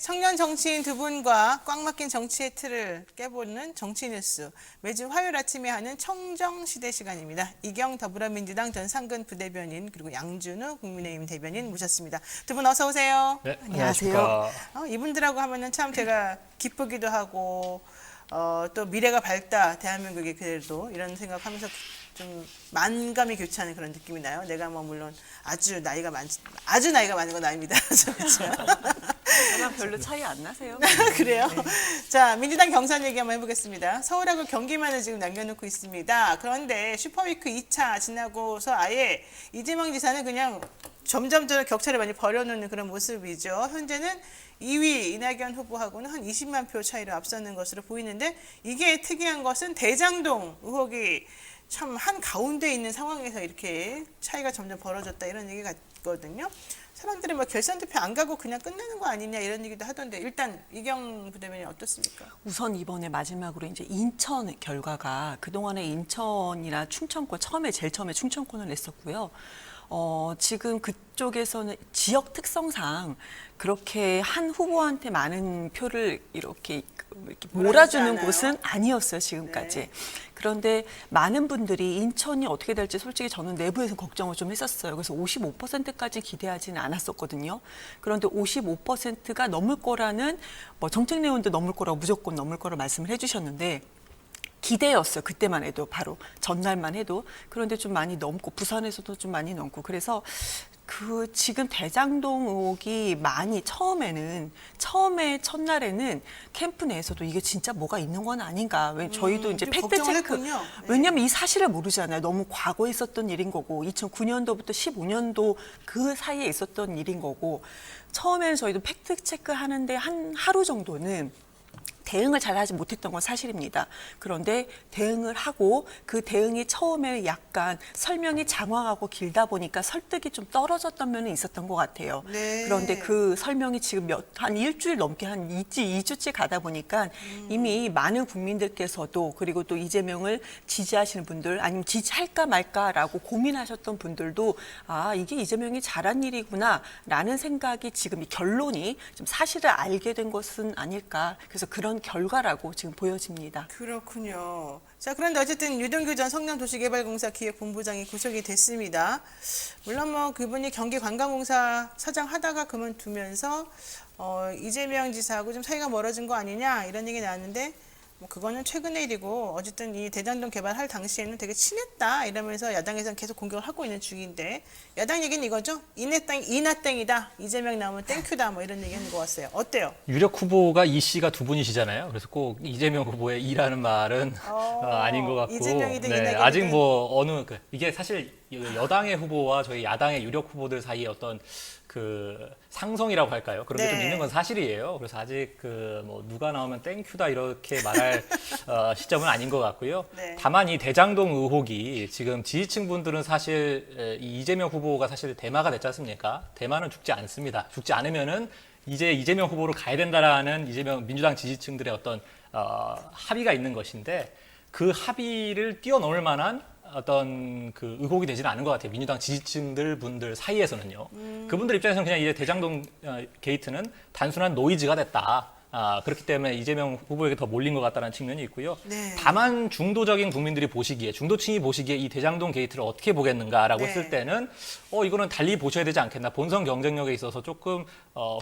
청년 정치인 두 분과 꽉 막힌 정치의 틀을 깨보는 정치 뉴스. 매주 화요일 아침에 하는 청정시대 시간입니다. 이경 더불어민주당 전 상근 부대변인 그리고 양준우 국민의힘 대변인 모셨습니다. 두 분 어서 오세요. 네, 안녕하세요. 이분들하고 하면은 참 제가 기쁘기도 하고 또 미래가 밝다 대한민국이 그래도 이런 생각하면서 좀 만감이 교차하는 그런 느낌이 나요. 내가 뭐 물론 아주 나이가 많은 건 아닙니다. 저랑 별로 차이 안 나세요? 그래요? 네. 자, 민주당 경선 얘기 한번 해보겠습니다. 서울하고 경기만을 지금 남겨놓고 있습니다. 그런데 슈퍼위크 2차 지나고서 아예 이재명 지사는 그냥 점점 격차를 많이 벌여놓는 그런 모습이죠. 현재는 2위 이낙연 후보하고는 한 20만 표 차이로 앞서는 것으로 보이는데 이게 특이한 것은 대장동 의혹이 참 한가운데 있는 상황에서 이렇게 차이가 점점 벌어졌다 이런 얘기 같거든요. 사람들은 뭐 결선 투표 안 가고 그냥 끝내는 거 아니냐 이런 얘기도 하던데 일단 이경 부대변인 어떻습니까? 우선 이번에 마지막으로 이제 인천 결과가 그동안에 인천이나 충청권 제일 처음에 충청권을 냈었고요. 지금 그쪽에서는 지역 특성상 그렇게 한 후보한테 많은 표를 이렇게 몰아주는 곳은 아니었어요, 지금까지. 네. 그런데 많은 분들이 인천이 어떻게 될지 솔직히 저는 내부에서 걱정을 좀 했었어요. 그래서 55%까지 기대하지는 않았었거든요. 그런데 55%가 넘을 거라는 정책 내용도 넘을 거라고 무조건 넘을 거라고 말씀을 해주셨는데 기대였어요. 그때만 해도 바로 전날만 해도. 그런데 좀 많이 넘고 부산에서도 좀 많이 넘고 그래서 지금 대장동 의혹이 많이 처음에 첫날에는 캠프 내에서도 이게 진짜 뭐가 있는 건 아닌가. 저희도 이제 팩트 체크. 네. 왜냐하면 이 사실을 모르잖아요. 너무 과거에 있었던 일인 거고 2009년도부터 15년도 그 사이에 있었던 일인 거고 처음에는 저희도 팩트 체크 하는데 한 하루 정도는 대응을 잘 하지 못했던 건 사실입니다. 그런데 대응을 하고 그 대응이 처음에 약간 설명이 장황하고 길다 보니까 설득이 좀 떨어졌던 면은 있었던 것 같아요. 네. 그런데 그 설명이 지금 한 일주일 넘게 한 2주째 가다 보니까 이미 많은 국민들께서도 그리고 또 이재명을 지지하시는 분들 아니면 지지할까 말까라고 고민하셨던 분들도 이게 이재명이 잘한 일이구나 라는 생각이 지금 이 결론이 좀 사실을 알게 된 것은 아닐까. 그래서 그런 결과라고 지금 보여집니다. 그렇군요. 자, 그런데 어쨌든 유동규 전 성남도시개발공사 기획본부장이 구속이 됐습니다. 물론 뭐 그분이 경기관광공사 사장 하다가 그만두면서 이재명 지사하고 좀 사이가 멀어진 거 아니냐 이런 얘기 나왔는데 뭐 그거는 최근의 일이고 어쨌든 이 대장동 개발할 당시에는 되게 친했다 이러면서 야당에서는 계속 공격을 하고 있는 중인데 야당 얘기는 이거죠? 이나땡이다. 이재명 나오면 땡큐다 뭐 이런 얘기 하는 것 같아요. 어때요? 유력 후보가 이 씨가 두 분이시잖아요. 그래서 꼭 이재명 후보의 이라는 말은 아닌 것 같고, 이재명이든 이낙연이든. 아직 이게 사실 여당의 후보와 저희 야당의 유력 후보들 사이에 어떤 그 상성이라고 할까요? 그런 게 좀 네. 있는 건 사실이에요. 그래서 아직 누가 나오면 땡큐다 이렇게 말할 시점은 아닌 것 같고요. 네. 다만 이 대장동 의혹이 지금 지지층 분들은 사실 이 이재명 후보가 사실 대마가 됐지 않습니까? 대마는 죽지 않습니다. 죽지 않으면은 이제 이재명 후보로 가야 된다라는 이재명 민주당 지지층들의 어떤 합의가 있는 것인데 그 합의를 뛰어넘을 만한 어떤 그 의혹이 되지는 않은 것 같아요. 민주당 지지층들 분들 사이에서는요. 그분들 입장에서는 그냥 이제 대장동 게이트는 단순한 노이즈가 됐다. 그렇기 때문에 이재명 후보에게 더 몰린 것 같다는 측면이 있고요. 네. 다만 중도적인 국민들이 중도층이 보시기에 이 대장동 게이트를 어떻게 보겠는가라고 네. 했을 때는 이거는 달리 보셔야 되지 않겠나. 본선 경쟁력에 있어서 조금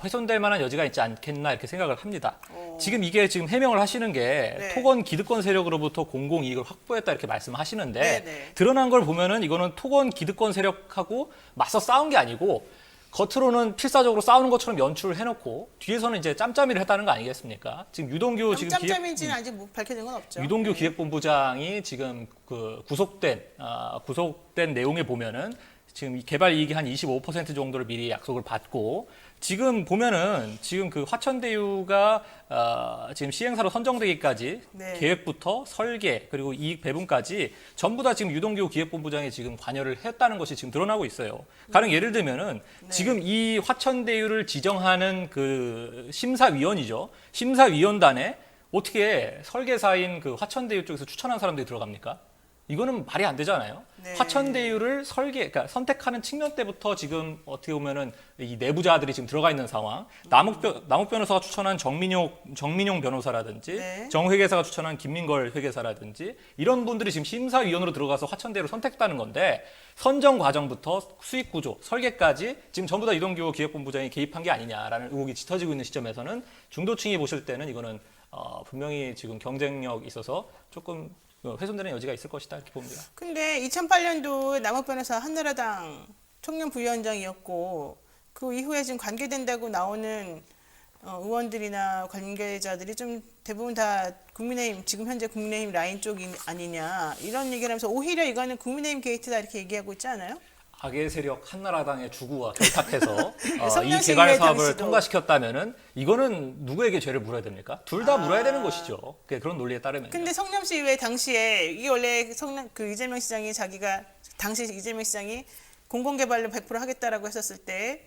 훼손될 만한 여지가 있지 않겠나 이렇게 생각을 합니다. 지금 해명을 하시는 게 네. 토건 기득권 세력으로부터 공공이익을 확보했다 이렇게 말씀하시는데 네, 네. 드러난 걸 보면은 이거는 토건 기득권 세력하고 맞서 싸운 게 아니고 겉으로는 필사적으로 싸우는 것처럼 연출을 해놓고 뒤에서는 이제 짬짬이를 했다는 거 아니겠습니까? 지금 유동규 짬짬인지는 아직 밝혀진 건 없죠. 유동규 네. 기획본부장이 지금 구속된 내용에 보면은 지금 개발 이익이 한 25% 정도를 미리 약속을 받고 지금 보면은 지금 그 화천대유가 지금 시행사로 선정되기까지 네. 계획부터 설계 그리고 이익 배분까지 전부 다 지금 유동규 기획본부장이 지금 관여를 했다는 것이 지금 드러나고 있어요. 가령 예를 들면은 네. 지금 이 화천대유를 지정하는 그 심사위원이죠. 심사위원단에 어떻게 설계사인 그 화천대유 쪽에서 추천한 사람들이 들어갑니까? 이거는 말이 안 되잖아요. 네. 화천대유를 그러니까 선택하는 측면 때부터 지금 어떻게 보면은 이 내부자들이 지금 들어가 있는 상황. 남욱 변호사가 추천한 정민용 변호사라든지 네. 정 회계사가 추천한 김민걸 회계사라든지 이런 분들이 지금 심사위원으로 들어가서 화천대유를 선택했다는 건데 선정 과정부터 수익 구조, 설계까지 지금 전부 다 이동규 기획본부장이 개입한 게 아니냐라는 의혹이 짙어지고 있는 시점에서는 중도층이 보실 때는 이거는 분명히 지금 경쟁력 있어서 조금 훼손되는 여지가 있을 것이다 이렇게 봅니다. 근데 2008년도 남욱 변호사 한나라당 청년 부위원장이었고 그 이후에 지금 관계된다고 나오는 의원들이나 관계자들이 좀 대부분 다 국민의힘 지금 현재 국민의힘 라인 쪽이 아니냐 이런 얘기를 하면서 오히려 이거는 국민의힘 게이트다 이렇게 얘기하고 있지 않아요? 악의 세력 한나라당의 주구와 결탁해서 이 성남시 개발 의회 사업을 당시도. 통과시켰다면은 이거는 누구에게 죄를 물어야 됩니까? 둘 다 물어야 되는 것이죠. 그런 논리에 따르면. 근데 성남시 의회 당시에 이게 원래 그 이재명 시장이 자기가 당시 이재명 시장이 공공개발로 100% 하겠다라고 했었을 때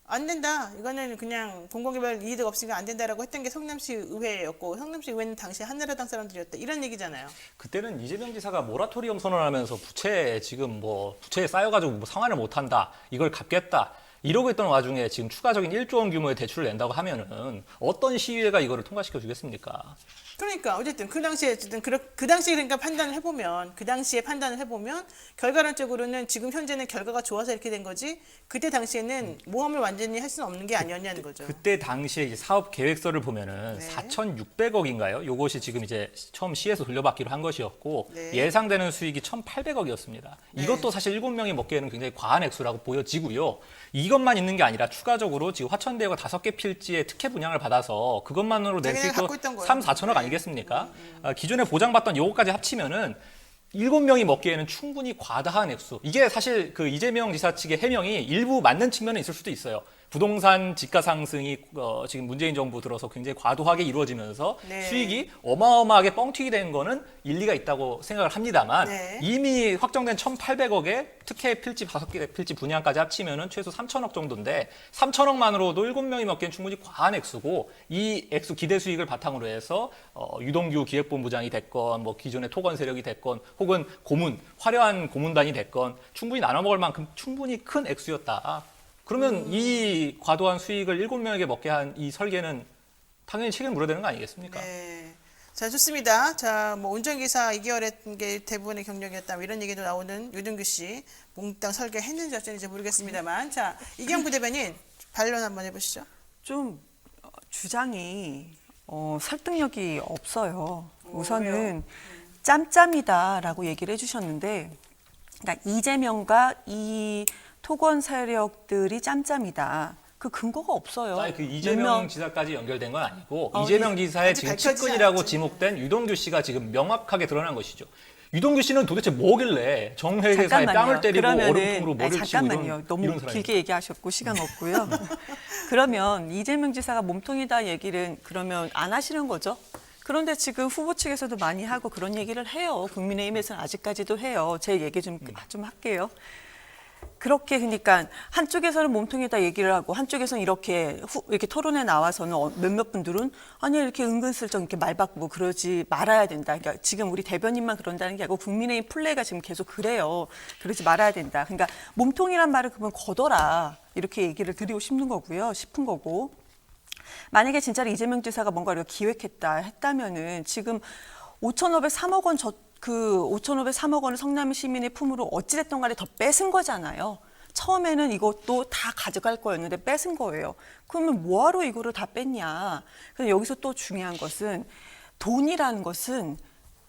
안 된다. 이거는 그냥 공공개발 이득 없으니까 안 된다라고 했던 게 성남시 의회였고 성남시 의회는 당시 한나라당 사람들이었다. 이런 얘기잖아요. 그때는 이재명 지사가 모라토리엄 선언하면서 부채에 쌓여가지고 뭐 상환을 못한다. 이걸 갚겠다. 이러고 있던 와중에 지금 추가적인 1조 원 규모의 대출을 낸다고 하면은 어떤 시의회가 이거를 통과시켜 주겠습니까? 그러니까 어쨌든 그 당시에 어쨌든 그 당시에 그러니까 그 당시에 판단을 해보면 결과론적으로는 지금 현재는 결과가 좋아서 이렇게 된 거지 그때 당시에는 모험을 완전히 할 수는 없는 게 아니었냐는 거죠. 그때 당시에 이제 사업 계획서를 보면은 네. 4,600억인가요? 요것이 지금 이제 처음 시에서 돌려받기로 한 것이었고 네. 예상되는 수익이 1,800억이었습니다. 이것도 사실 7명이 먹기에는 굉장히 과한 액수라고 보여지고요. 이것만 있는 게 아니라 추가적으로 지금 화천대유가 5개 필지의 특혜 분양을 받아서 그것만으로 낼 수 자기네가 있고 갖고 있던 거예요. 3, 4천억 아니겠습니까? 기존에 보장받던 요거까지 합치면은 7명이 먹기에는 충분히 과다한 액수. 이게 사실 그 이재명 지사 측의 해명이 일부 맞는 측면은 있을 수도 있어요. 부동산 지가 상승이 지금 문재인 정부 들어서 굉장히 과도하게 이루어지면서 네. 수익이 어마어마하게 뻥튀기 된 거는 일리가 있다고 생각을 합니다만 네. 이미 확정된 1,800억에 특혜 필지 5개 필지 분양까지 합치면은 최소 3천억 정도인데 3천억만으로도 7명이 먹기엔 충분히 과한 액수고 이 액수 기대 수익을 바탕으로 해서 유동규 기획본부장이 됐건 뭐 기존의 토건 세력이 됐건 혹은 화려한 고문단이 됐건 충분히 나눠 먹을 만큼 충분히 큰 액수였다. 그러면 이 과도한 수익을 7명에게 먹게 한 이 설계는 당연히 책임을 물어야 되는 거 아니겠습니까? 네. 자, 좋습니다. 자, 뭐 운전기사 2개월 했던 게 대부분의 경력이었다. 뭐 이런 얘기도 나오는 유동규 씨 몽땅 설계했는지 어쩐지 모르겠습니다만, 자 이경 부대변인 반론 한번 해보시죠. 좀 주장이 설득력이 없어요. 우선은 왜요? 짬짬이다라고 얘기를 해주셨는데, 그러니까 이재명과 이 토건 세력들이 짬짬이다. 그 근거가 없어요. 아니, 그 몇 이재명 명- 지사까지 연결된 건 아니고 어, 이재명 지사의 아직 지금 밝혀지지 측근이라고 않았지. 지목된 유동규 씨가 지금 명확하게 드러난 것이죠. 유동규 씨는 도대체 뭐길래 정회계사에 뺨을 때리고 얼음통으로 머리를 치고 잠깐만요. 너무 이런 사람이 길게 얘기하셨고 시간 없고요. 그러면 이재명 지사가 몸통이다 얘기를 그러면 안 하시는 거죠? 그런데 지금 후보 측에서도 많이 하고 그런 얘기를 해요. 국민의힘에서는 아직까지도 해요. 제 얘기 좀 할게요. 그렇게 그러니까 한쪽에서는 몸통에다 얘기를 하고 한쪽에서는 이렇게 토론에 나와서는 몇몇 분들은 아니 이렇게 은근슬쩍 이렇게 말 바꾸고 그러지 말아야 된다. 그러니까 지금 우리 대변인만 그런다는 게 아니고 국민의힘 플레이가 지금 계속 그래요. 그러지 말아야 된다. 그러니까 몸통이란 말을 그러면 걷어라. 이렇게 얘기를 드리고 싶은 거고. 만약에 진짜로 이재명 지사가 뭔가 이렇게 했다면은 지금 5,503억 원 5,503억 원을 성남 시민의 품으로 어찌됐든 간에 더 뺏은 거잖아요. 처음에는 이것도 다 가져갈 거였는데 뺏은 거예요. 그러면 뭐하러 이거를 다 뺐냐. 근데 여기서 또 중요한 것은 돈이라는 것은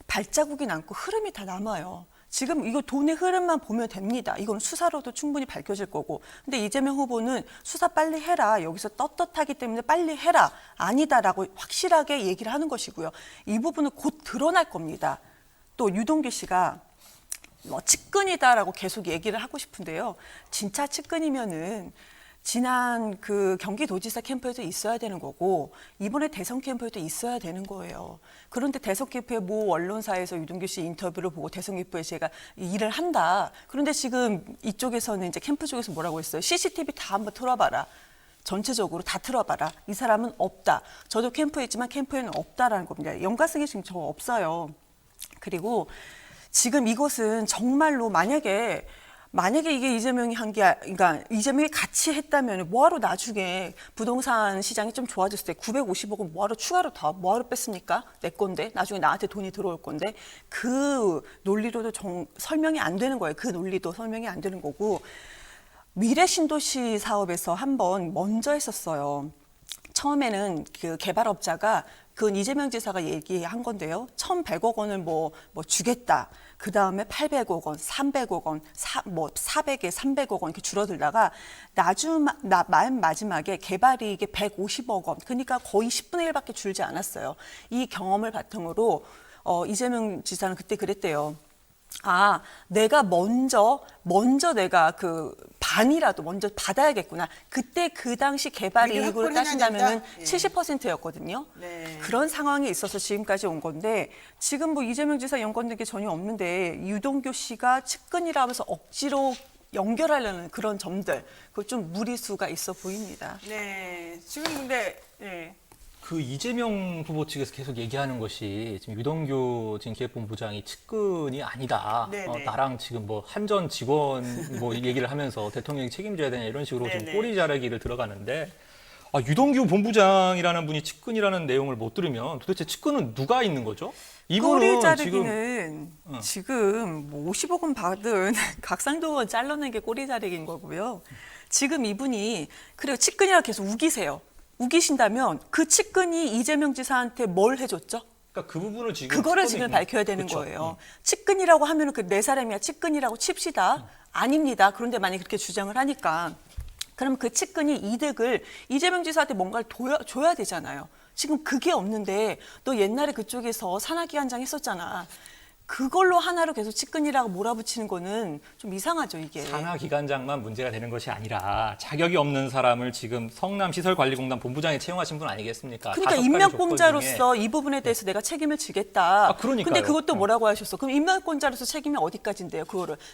발자국이 남고 흐름이 다 남아요. 지금 이거 돈의 흐름만 보면 됩니다. 이건 수사로도 충분히 밝혀질 거고. 근데 이재명 후보는 수사 빨리 해라. 여기서 떳떳하기 때문에 빨리 해라. 아니다라고 확실하게 얘기를 하는 것이고요. 이 부분은 곧 드러날 겁니다. 또 유동규 씨가 측근이다라고 계속 얘기를 하고 싶은데요. 진짜 측근이면은 지난 그 경기도지사 캠프에도 있어야 되는 거고 이번에 대선 캠프에도 있어야 되는 거예요. 그런데 대선 캠프의 모 언론사에서 유동규 씨 인터뷰를 보고 대선 캠프에 제가 일을 한다. 그런데 지금 이쪽에서는 이제 캠프 쪽에서 뭐라고 했어요? CCTV 다 한번 틀어봐라. 전체적으로 다 틀어봐라. 이 사람은 없다. 저도 캠프에 있지만 캠프에는 없다라는 겁니다. 연관성이 지금 저 없어요. 그리고 지금 이것은 정말로 만약에 이게 이재명이 한 게, 그러니까 이재명이 같이 했다면 뭐하러 나중에 부동산 시장이 좀 좋아졌을 때 950억 원 뭐하러 추가로 더 뭐하러 뺐습니까? 내 건데 나중에 나한테 돈이 들어올 건데 그 논리로도 설명이 안 되는 거예요. 그 논리도 설명이 안 되는 거고 미래 신도시 사업에서 한번 먼저 했었어요. 처음에는 그 개발업자가 그건 이재명 지사가 얘기한 건데요. 1,100억 원을 뭐 주겠다. 그 다음에 800억 원, 300억 원, 400에 300억 원 이렇게 줄어들다가 맨 마지막에 개발이익이 150억 원. 그러니까 거의 10분의 1밖에 줄지 않았어요. 이 경험을 바탕으로 이재명 지사는 그때 그랬대요. 아, 내가 먼저 내가 그 반이라도 먼저 받아야겠구나. 그때 그 당시 개발 미리 이익으로 확보를 해야 따진다면은 된다? 예. 70%였거든요. 네. 그런 상황에 있어서 지금까지 온 건데 지금 뭐 이재명 지사 연관된 게 전혀 없는데 유동규 씨가 측근이라 하면서 억지로 연결하려는 그런 점들, 그거 좀 무리수가 있어 보입니다. 네. 지금 근데 네. 그 이재명 후보 측에서 계속 얘기하는 것이 지금 유동규 지금 기획본부장이 측근이 아니다. 네네. 나랑 지금 뭐 한전 직원 뭐 얘기를 하면서 대통령이 책임져야 되냐 이런 식으로 지금 네네. 꼬리 자르기를 들어가는데 유동규 본부장이라는 분이 측근이라는 내용을 못 들으면 도대체 측근은 누가 있는 거죠? 꼬리 이분은 자르기는 지금 뭐 50억 원 받은 각상도 잘라낸 게 꼬리 자르기인 거고요. 지금 이분이 그래요 측근이라 계속 우기세요. 우기신다면 그 측근이 이재명 지사한테 뭘 해줬죠? 그러니까 그 부분을 지금 그거를 측근이- 지금 밝혀야 되는 그렇죠. 거예요. 측근이라고 하면은 그 내 사람이야 측근이라고 칩시다. 아닙니다. 그런데 만약 그렇게 주장을 하니까 그럼 그 측근이 이득을 이재명 지사한테 뭔가를 줘야 되잖아요. 지금 그게 없는데 너 옛날에 그쪽에서 산하기관장 했었잖아. 그걸로 하나로 계속 측근이라고 몰아붙이는 거는 좀 이상하죠, 이게. 산하기관장만 문제가 되는 것이 아니라 자격이 없는 사람을 지금 성남시설관리공단 본부장에 채용하신 분 아니겠습니까? 그러니까 5가지 조건 임명권자로서 이 부분에 대해서 내가 책임을 지겠다. 그러니까요. 근데 그것도 뭐라고 하셨어? 그럼 임명권자로서 책임이 어디까지인데요?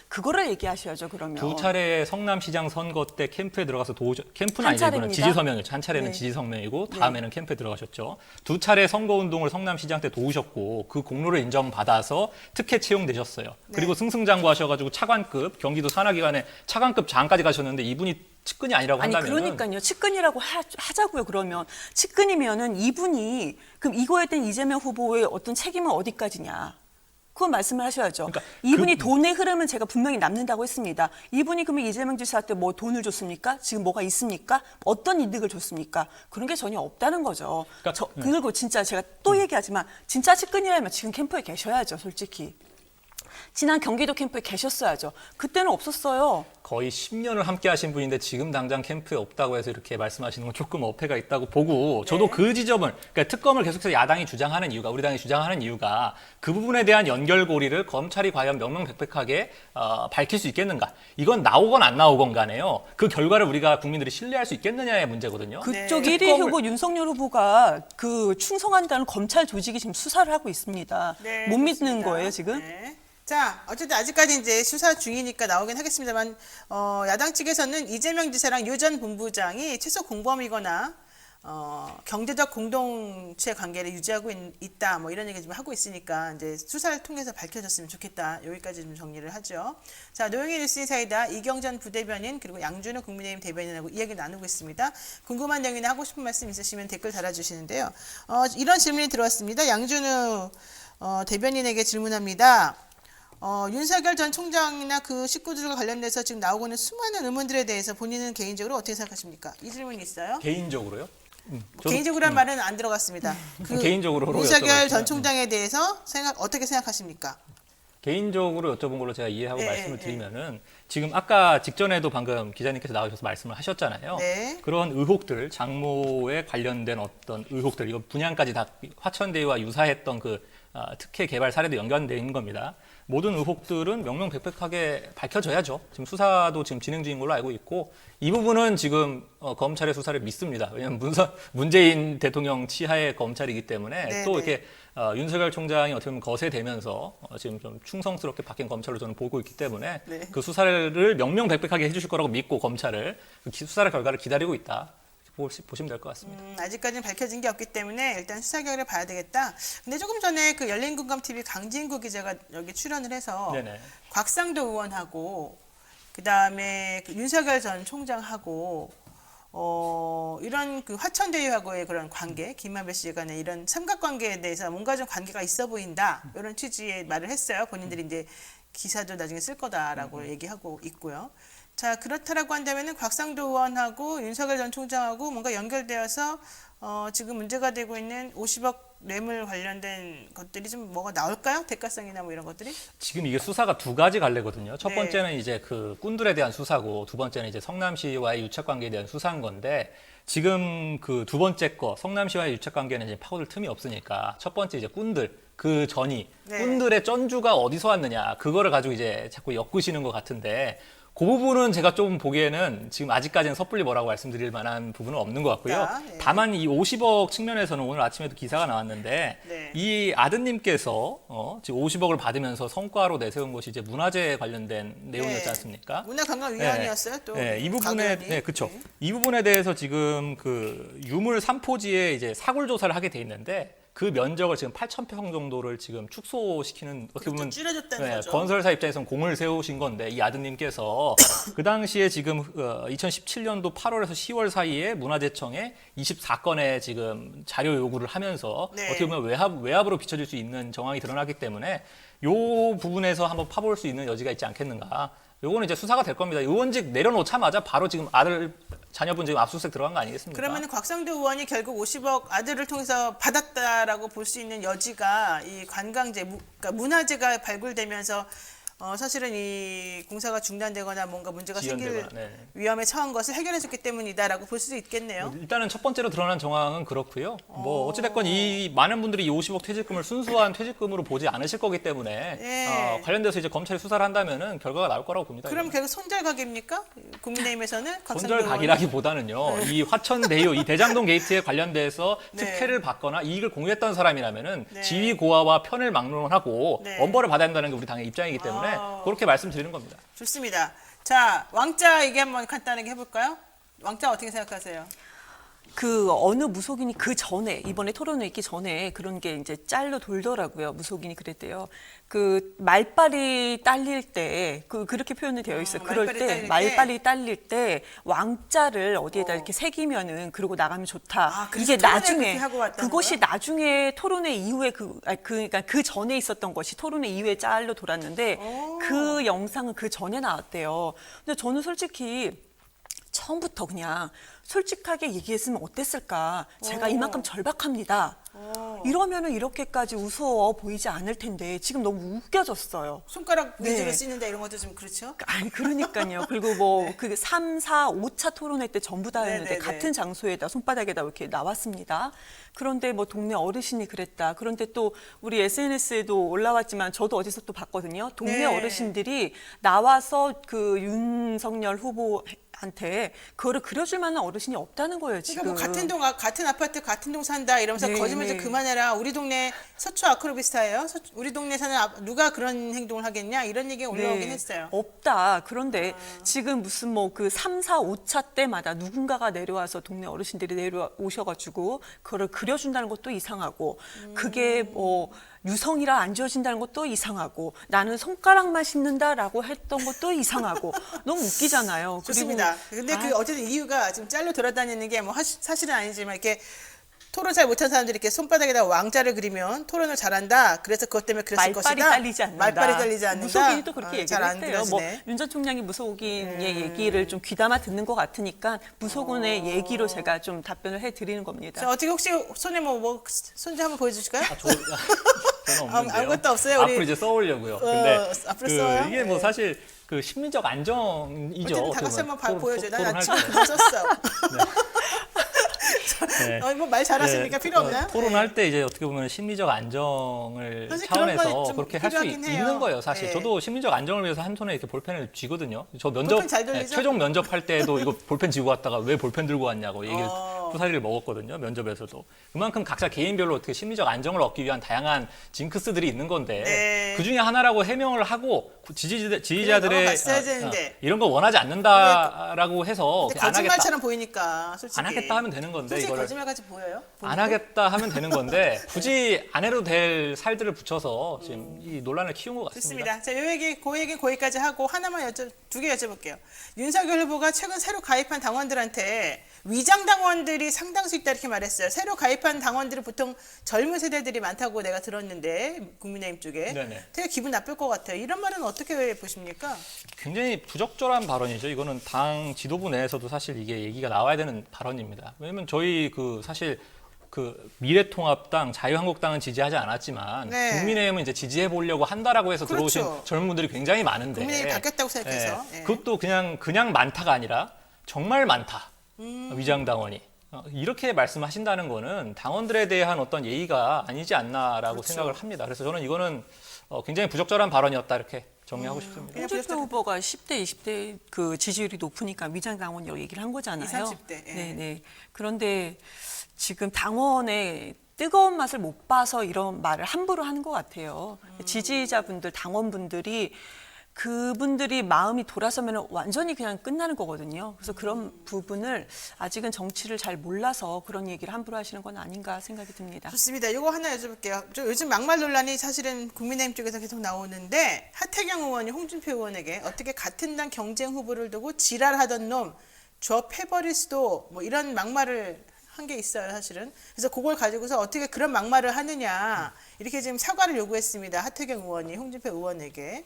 그거를 얘기하셔야죠, 그러면. 두 차례 성남시장 선거 때 캠프에 들어가서 캠프는 한 아니고 이거는 차례입니다. 지지서명이죠. 한 차례는 네. 지지서명이고 다음에는 캠프에 들어가셨죠. 두 차례 선거운동을 성남시장 때 도우셨고 그 공로를 인정받아서 특혜 채용되셨어요. 그리고 승승장구하셔가지고 차관급 경기도 산하기관에 차관급 장까지 가셨는데 이분이 측근이 아니라고 아니 한다면 그러니까요. 측근이라고 하자고요. 그러면 측근이면은 이분이 그럼 이거에 대한 이재명 후보의 어떤 책임은 어디까지냐? 그건 말씀을 하셔야죠. 그러니까 이분이 돈의 흐름은 제가 분명히 남는다고 했습니다. 이분이 그러면 이재명 지사한테 뭐 돈을 줬습니까? 지금 뭐가 있습니까? 어떤 이득을 줬습니까? 그런 게 전혀 없다는 거죠. 그러니까, 그리고 진짜 제가 또 얘기하지만 진짜 측근이라면 지금 캠프에 계셔야죠. 솔직히. 지난 경기도 캠프에 계셨어야죠. 그때는 없었어요. 거의 10년을 함께 하신 분인데 지금 당장 캠프에 없다고 해서 이렇게 말씀하시는 건 조금 어폐가 있다고 보고 저도 그 지점을 그러니까 특검을 계속해서 야당이 주장하는 이유가 우리 당이 주장하는 이유가 그 부분에 대한 연결고리를 검찰이 과연 명명백백하게 밝힐 수 있겠는가 이건 나오건 안 나오건 간에요. 그 결과를 우리가 국민들이 신뢰할 수 있겠느냐의 문제거든요. 그쪽 네. 1위 후보 윤석열 후보가 그 충성한다는 검찰 조직이 지금 수사를 하고 있습니다. 네, 못 믿는 그렇습니다. 거예요 지금? 네. 자, 어쨌든 아직까지 이제 수사 중이니까 나오긴 하겠습니다만, 야당 측에서는 이재명 지사랑 유 전 본부장이 최소 공범이거나, 경제적 공동체 관계를 유지하고 있다, 뭐 이런 얘기 좀 하고 있으니까, 이제 수사를 통해서 밝혀졌으면 좋겠다. 여기까지 좀 정리를 하죠. 자, 노영희 뉴스인사이다 이경전 부대변인, 그리고 양준호 국민의힘 대변인하고 이야기 나누고 있습니다. 궁금한 내용이나 하고 싶은 말씀 있으시면 댓글 달아주시는데요. 이런 질문이 들어왔습니다. 양준호 대변인에게 질문합니다. 윤석열 전 총장이나 그 식구들과 관련돼서 지금 나오고 있는 수많은 의문들에 대해서 본인은 개인적으로 어떻게 생각하십니까? 이 질문이 있어요. 개인적으로요? 저도- 개인적으로란 말은 안 들어갔습니다. 그 개인적으로 윤석열 여쭤봤어요. 전 총장에 대해서 어떻게 생각하십니까? 개인적으로 여쭤본 걸로 제가 이해하고 네, 말씀을 네. 드리면은 지금 아까 직전에도 방금 기자님께서 나오셔서 말씀을 하셨잖아요. 네. 그런 의혹들, 장모에 관련된 어떤 의혹들, 이거 분양까지 다 화천대유와 유사했던 그 특혜 개발 사례도 연관되어 있는 겁니다. 모든 의혹들은 명명백백하게 밝혀져야죠. 지금 수사도 지금 진행 중인 걸로 알고 있고 이 부분은 지금 검찰의 수사를 믿습니다. 왜냐하면 문재인 대통령 치하의 검찰이기 때문에 네, 또 네. 이렇게 윤석열 총장이 어떻게 보면 거세되면서 지금 좀 충성스럽게 바뀐 검찰로 저는 보고 있기 때문에 네. 그 수사를 명명백백하게 해주실 거라고 믿고 검찰을 그 수사 결과를 기다리고 있다. 보시면 될 것 같습니다. 아직까지는 밝혀진 게 없기 때문에 일단 수사 결과를 봐야 되겠다. 근데 조금 전에 그 열린공감TV 강진구 기자가 여기 출연을 해서 네네. 곽상도 의원하고 그다음에 그 윤석열 전 총장하고 이런 그 화천대유하고의 그런 관계, 김만배 씨 간의 이런 삼각관계에 대해서 뭔가 좀 관계가 있어 보인다. 이런 취지의 말을 했어요. 본인들이 이제 기사도 나중에 쓸 거다라고 얘기하고 있고요. 자, 그렇다라고 한다면은 곽상도 의원하고 윤석열 전 총장하고 뭔가 연결되어서 지금 문제가 되고 있는 50억 뇌물 관련된 것들이 좀 뭐가 나올까요? 대가성이나 뭐 이런 것들이? 지금 이게 수사가 두 가지 갈래거든요. 첫 네. 번째는 이제 그 꾼들에 대한 수사고, 두 번째는 이제 성남시와의 유착 관계에 대한 수사인 건데, 지금 그 두 번째 거 성남시와의 유착 관계는 이제 파고들 틈이 없으니까 첫 번째 이제 꾼들, 그 전이 네. 꾼들의 쩐주가 어디서 왔느냐, 그거를 가지고 이제 자꾸 엮으시는 것 같은데, 그 부분은 제가 좀 보기에는 지금 아직까지는 섣불리 뭐라고 말씀드릴 만한 부분은 없는 것 같고요. 네. 다만 이 50억 측면에서는 오늘 아침에도 기사가 나왔는데, 네. 이 아드님께서 지금 50억을 받으면서 성과로 내세운 것이 이제 문화재 관련된 내용이었지 않습니까? 문화관광위원회였어요. 또 이 부분에, 곽의원이. 그렇죠. 이 부분에 대해서 지금 그 유물 3포지에 이제 사굴 조사를 하게 돼 있는데, 그 면적을 지금 8,000평 정도를 지금 축소시키는, 어떻게 보면 줄여줬다는 거죠. 건설사 입장에서는 공을 세우신 건데, 이 아드님께서 그 당시에 지금 2017년도 8월에서 10월 사이에 문화재청에 24건의 지금 자료 요구를 하면서 네. 어떻게 보면 외압으로 비춰질 수 있는 정황이 드러나기 때문에 이 부분에서 한번 파볼 수 있는 여지가 있지 않겠는가. 요거는 이제 수사가 될 겁니다. 의원직 내려놓자마자 바로 지금 자녀분 지금 압수수색 들어간 거 아니겠습니까? 그러면 곽상도 의원이 결국 50억 아들을 통해서 받았다라고 볼 수 있는 여지가 이 관광재, 그러니까 문화재가 발굴되면서 사실은 이 공사가 중단되거나 뭔가 문제가 생길 지연되거나, 네. 위험에 처한 것을 해결해줬기 때문이다라고 볼 수도 있겠네요. 일단은 첫 번째로 드러난 정황은 그렇고요. 뭐 어찌됐건 이 많은 분들이 이 50억 퇴직금을 순수한 퇴직금으로 보지 않으실 거기 때문에 네. 관련돼서 이제 검찰이 수사를 한다면은 결과가 나올 거라고 봅니다. 그럼 결국 손절각입니까? 국민의힘에서는 곽상도 손절 의원은? 각이라기보다는요. 이 화천대유, 이 대장동 게이트에 관련돼서 네. 특혜를 받거나 이익을 공유했던 사람이라면은 네. 지위 고하와 편을 막론하고 네. 엄벌을 받아야 한다는 게 우리 당의 입장이기 때문에 그렇게 말씀드리는 겁니다. 좋습니다. 자, 왕자 얘기 한번 간단하게 해볼까요? 왕자 어떻게 생각하세요? 그 어느 무속인이 그 전에 이번에 토론회 있기 전에 그런 게 이제 짤로 돌더라고요. 무속인이 그랬대요. 그 말빨이 딸릴 때 그렇게 표현이 되어 있어요. 그럴 말빨이 때 딸릴 때? 말빨이 딸릴 때 왕자를 어디에다 이렇게 새기면은 그러고 나가면 좋다. 그래서 이게 토론회 나중에 그렇게 하고 왔다는 그것이 거야? 나중에 토론회 이후에 그러니까 그 전에 있었던 것이 토론회 이후에 짤로 돌았는데 그 영상은 그 전에 나왔대요. 근데 저는 솔직히 처음부터 그냥 솔직하게 얘기했으면 어땠을까? 제가 이만큼 절박합니다. 이러면은 이렇게까지 우스워 보이지 않을 텐데 지금 너무 웃겨졌어요. 손가락 네. 위주로 쓰는다 이런 것도 좀 그렇죠? 아니 그러니까요. 그리고 뭐 그 3, 4, 5차 토론회 때 전부 다 했는데 네네네. 같은 장소에다 손바닥에다 이렇게 나왔습니다. 그런데 뭐 동네 어르신이 그랬다. 그런데 또 우리 SNS에도 올라왔지만 저도 어디서 또 봤거든요. 동네 네. 어르신들이 나와서 그 윤석열 후보한테 그거를 그려줄 만한 어르신이 없다는 거예요, 지금. 그러니까 뭐 같은 동 같은 아파트 같은 동 산다 이러면서 네, 거짓말 좀 네. 그만해라. 우리 동네 서초 아크로비스타예요. 우리 동네 사는 누가 그런 행동을 하겠냐 이런 얘기가 올라오긴 했어요. 없다. 그런데 지금 무슨 뭐 그 3, 4, 5차 때마다 누군가가 내려와서 동네 어르신들이 내려오셔가지고 그거를 그려준다는 것도 이상하고 그게 뭐 유성이라 안 지어진다는 것도 이상하고 나는 손가락만 씹는다라고 했던 것도 이상하고 너무 웃기잖아요. 좋습니다. 근데 그 어쨌든 이유가 지금 짤로 돌아다니는 게 뭐 사실은 아니지만 이렇게 토론 잘 못한 사람들이 이렇게 손바닥에다 왕자를 그리면 토론을 잘한다. 그래서 그것 때문에 그랬을 말빨이 것이다. 딸리지 않는다. 말빨이 딸리지 않는다. 무속인이 또 그렇게 잘 안 얘기를 했대요. 그려지네. 윤 전 총장이 무속인의 얘기를 좀 귀담아 듣는 것 같으니까 무속인의 얘기로 제가 좀 답변을 해드리는 겁니다. 자, 어떻게 혹시 손에 뭐 손좀 한번 보여주실까요? 저는 없는데요. 아무것도 없어요. 우리 앞으로 이제 써오려고요. 근데 앞으로 써요? 이게 뭐 네. 사실 그 심리적 안정이죠. 어쨌든 다 같이 한번 보여줘요. 난 토론할 아침에 때. 그거 썼어. 네. 뭐말 잘하시니까 필요 없나요? 토론할 때 이제 어떻게 보면 심리적 안정을 사실 그런 건 차원에서 좀 그렇게 할 수 필요하긴 해요. 있는 거예요. 사실 네. 저도 심리적 안정을 위해서 한 손에 이렇게 볼펜을 쥐거든요. 저 면접 볼펜 잘 돌리죠? 최종 면접할 때도 이거 볼펜 쥐고 왔다가 왜 볼펜 들고 왔냐고 얘기를 맞부사리를 먹었거든요. 면접에서도. 그만큼 각자 개인별로 어떻게 심리적 안정을 얻기 위한 다양한 징크스들이 있는 건데 네. 그중에 하나라고 해명을 하고 지지자들의 넘어갔어야 되는데. 이런 거 원하지 않는다라고 해서 근데 안 하겠다. 거짓말처럼 보이니까 솔직히. 안 하겠다 하면 되는 건데 솔직히 이거를 거짓말같이 보여요? 안 하겠다 하면 되는 건데 굳이 안 해도 될 살들을 붙여서 지금 이 논란을 키운 것 같습니다. 좋습니다. 자, 요 얘기, 그 얘기는 거기까지 하고 하나만 두 개 여쭤볼게요. 윤석열 후보가 최근 새로 가입한 당원들한테 위장 당원들이 상당수 있다 이렇게 말했어요. 새로 가입한 당원들은 보통 젊은 세대들이 많다고 내가 들었는데 국민의힘 쪽에 네네. 되게 기분 나쁠 것 같아요. 이런 말은 어떻게 보십니까? 굉장히 부적절한 발언이죠. 이거는 당 지도부 내에서도 사실 이게 얘기가 나와야 되는 발언입니다. 왜냐면 저희 사실 미래통합당, 자유한국당은 지지하지 않았지만 네. 국민의힘은 이제 지지해 보려고 한다라고 해서 그렇죠. 들어오신 젊은 분들이 굉장히 많은데 국민의힘이 바뀌었다고 생각해서. 예. 그것도 그냥 많다가 아니라 정말 많다. 위장 당원이. 이렇게 말씀하신다는 거는 당원들에 대한 어떤 예의가 아니지 않나라고 그렇죠. 생각을 합니다. 그래서 저는 이거는 굉장히 부적절한 발언이었다 이렇게 정리하고 싶습니다. 홍준표 후보가 10대, 20대 그 지지율이 높으니까 위장 당원이라고 얘기를 한 거잖아요. 20, 30대. 예. 네네. 그런데 지금 당원의 뜨거운 맛을 못 봐서 이런 말을 함부로 하는 것 같아요. 지지자분들, 당원분들이 그분들이 마음이 돌아서면 완전히 그냥 끝나는 거거든요. 그래서 그런 부분을 아직은 정치를 잘 몰라서 그런 얘기를 함부로 하시는 건 아닌가 생각이 듭니다. 좋습니다. 이거 하나 여쭤볼게요. 요즘 막말 논란이 사실은 국민의힘 쪽에서 계속 나오는데 하태경 의원이 홍준표 의원에게 어떻게 같은 당 경쟁 후보를 두고 지랄하던 놈 저 패버릴 수도 뭐 이런 막말을 한 게 있어요, 사실은. 그래서 그걸 가지고서 어떻게 그런 막말을 하느냐 이렇게 지금 사과를 요구했습니다. 하태경 의원이 홍준표 의원에게.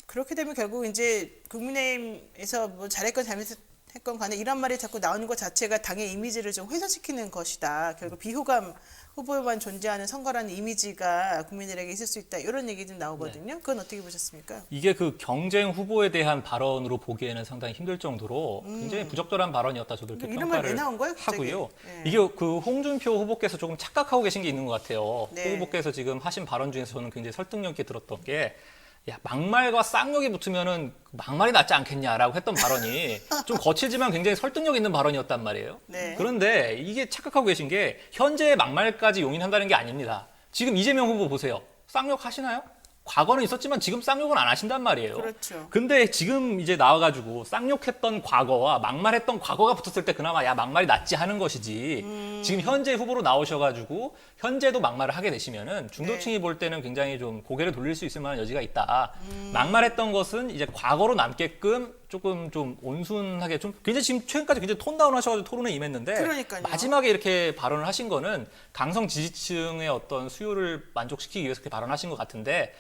그렇게 되면 결국 이제 국민의힘에서 뭐 잘했건 잘못했건 간에 이런 말이 자꾸 나오는 것 자체가 당의 이미지를 좀 훼손시키는 것이다. 결국 비호감 후보만 존재하는 선거라는 이미지가 국민들에게 있을 수 있다. 이런 얘기 좀 나오거든요. 그건 어떻게 보셨습니까? 이게 경쟁 후보에 대한 발언으로 보기에는 상당히 힘들 정도로 굉장히 부적절한 발언이었다 저도 이렇게 이런 말 왜 평가를 나온 거예요, 갑자기? 하고요. 네. 이게 홍준표 후보께서 조금 착각하고 계신 게 있는 것 같아요. 네. 호 후보께서 지금 하신 발언 중에서 저는 굉장히 설득력 있게 들었던 게 야, 막말과 쌍욕이 붙으면은 막말이 낫지 않겠냐라고 했던 발언이 좀 거칠지만 굉장히 설득력 있는 발언이었단 말이에요. 네. 그런데 이게 착각하고 계신 게 현재의 막말까지 용인한다는 게 아닙니다. 지금 이재명 후보 보세요. 쌍욕 하시나요? 과거는 있었지만 지금 쌍욕은 안 하신단 말이에요. 그렇죠. 근데 지금 이제 나와가지고 쌍욕했던 과거와 막말했던 과거가 붙었을 때 그나마 야 막말이 낫지 하는 것이지 지금 현재 후보로 나오셔가지고 현재도 막말을 하게 되시면은 중도층이 네. 볼 때는 굉장히 좀 고개를 돌릴 수 있을 만한 여지가 있다. 막말했던 것은 이제 과거로 남게끔 조금 좀 온순하게 좀 굉장히 지금 최근까지 굉장히 톤다운 하셔가지고 토론에 임했는데 그러니까요. 마지막에 이렇게 발언을 하신 거는 강성 지지층의 어떤 수요를 만족시키기 위해서 그렇게 발언하신 것 같은데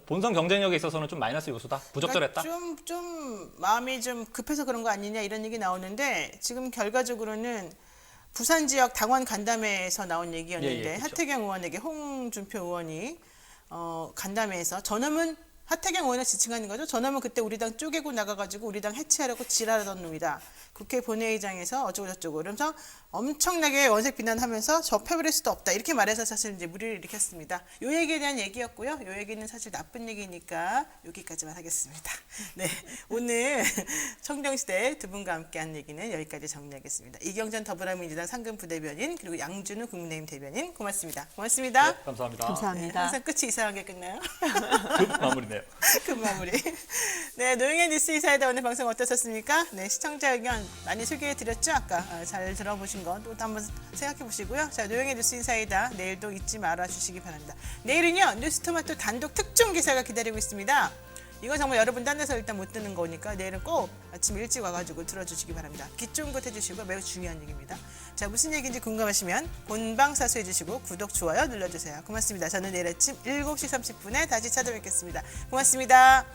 본선 경쟁력에 있어서는 좀 마이너스 요소다. 부적절했다. 그러니까 좀 마음이 좀 급해서 그런 거 아니냐 이런 얘기 나오는데 지금 결과적으로는 부산 지역 당원 간담회에서 나온 얘기였는데 그렇죠. 하태경 의원에게 홍준표 의원이 간담회에서 저놈은 하태경 의원을 지칭하는 거죠. 저놈은 그때 우리 당 쪼개고 나가가지고 우리 당 해체하려고 지랄하던 놈이다. 국회 본회의장에서 어쩌고저쩌고 그러면서 엄청나게 원색 비난하면서 저 패버릴 수도 없다. 이렇게 말해서 사실 이제 무리를 일으켰습니다. 요 얘기에 대한 얘기였고요. 요 얘기는 사실 나쁜 얘기니까 여기까지만 하겠습니다. 네, 오늘 청정시대 두 분과 함께한 얘기는 여기까지 정리하겠습니다. 이경전 더불어민주당 상근 부대변인 그리고 양준우 국민의힘 대변인 고맙습니다. 고맙습니다. 네, 감사합니다. 네, 감사합니다. 항상 끝이 이상하게 끝나요. 급 마무리네요. 그 마무리. 네, 노영의 뉴스 이사이다 오늘 방송 어떠셨습니까? 네, 시청자 의견 많이 소개해드렸죠? 아까 잘 들어보신 거 또 한번 생각해 보시고요. 자, 노영의 뉴스 인사이다 내일도 잊지 말아 주시기 바랍니다. 내일은요 뉴스토마토 단독 특종 기사가 기다리고 있습니다. 이건 정말 여러분 딴 데서 일단 못 듣는 거니까 내일은 꼭 아침 일찍 와가지고 들어주시기 바랍니다. 귀 쫑긋 해주시고 매우 중요한 얘기입니다. 자, 무슨 얘기인지 궁금하시면 본방 사수해주시고 구독, 좋아요 눌러주세요. 고맙습니다. 저는 내일 아침 7시 30분에 다시 찾아뵙겠습니다. 고맙습니다.